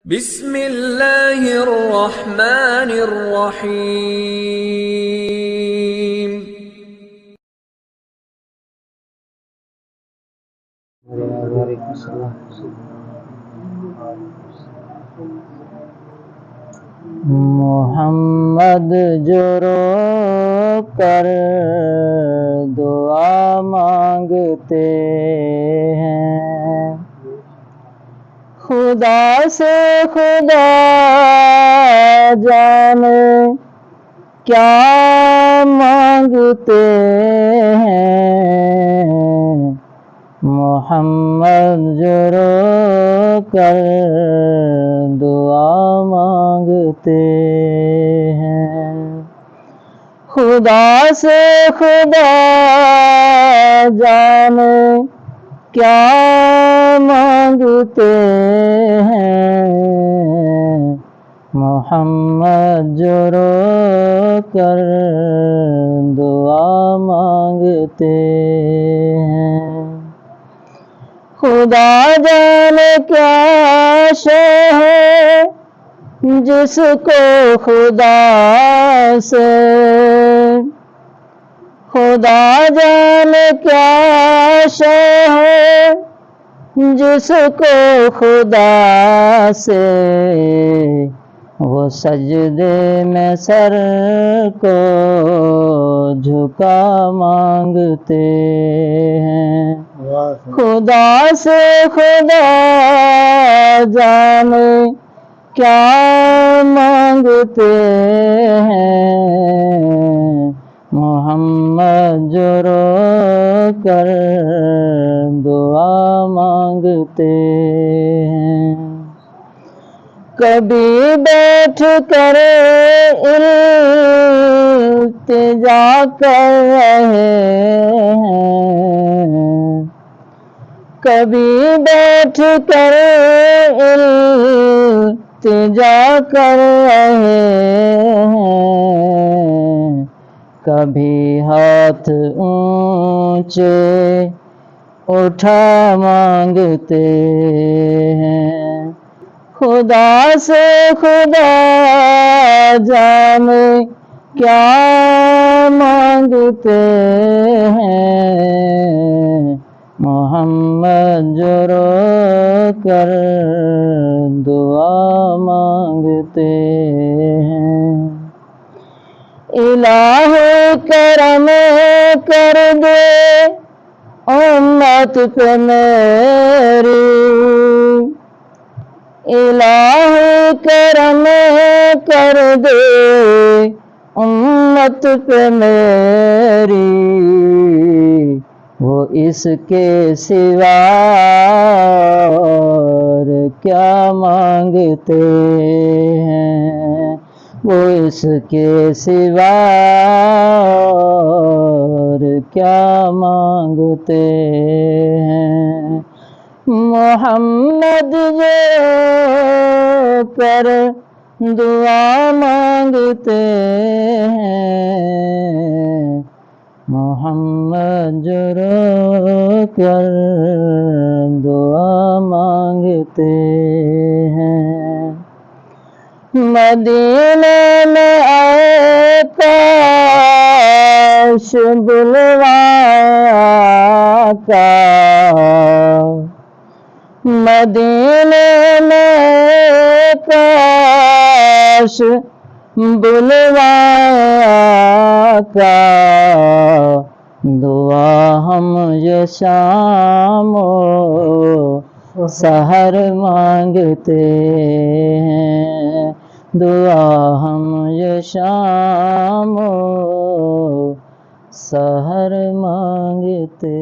بسم اللہ الرحمن الرحیم۔ محمد جو رو کر دعا مانگتے ہیں، خدا سے خدا جانے کیا مانگتے ہیں۔ محمد جو رو کر دعا مانگتے ہیں، خدا سے خدا جانے کیا مانگتے ہیں۔ محمد جو رو کر دعا مانگتے ہیں، خدا جانے کیا شے ہے جس کو خدا سے، خدا جانے کیا شے ہے جس کو خدا سے وہ سجدے میں سر کو جھکا مانگتے ہیں۔ خدا سے خدا جانے کیا مانگتے ہیں۔ محمد جو رو کر دعا مانگتے ہیں، کبھی بیٹھ کر التجا کر رہے ہیں، کبھی بیٹھ کر التجا کر رہے ہیں، کبھی ہاتھ اونچے اٹھا مانگتے ہیں۔ خدا سے خدا جانے کیا مانگتے ہیں۔ محمد جو رو کر دعا مانگتے ہیں، الہ کرم کر دے امت پہ میری، الہ کرم کر دے امت پہ میری، وہ اس کے سوا اور کیا مانگتے ہیں۔ وہ اس کے سوا اور کیا مانگتے ہیں۔ محمد جو کر دعا مانگتے ہیں، محمد جو رو کر دعا مانگتے ہیں۔ مدینے میں آئے کاش بلوایا کا، مدینے میں کاش بلوایا کا، دعا ہم یہ شام و سحر مانگتے ہیں، دعا ہم یہ شام و سحر مانگتے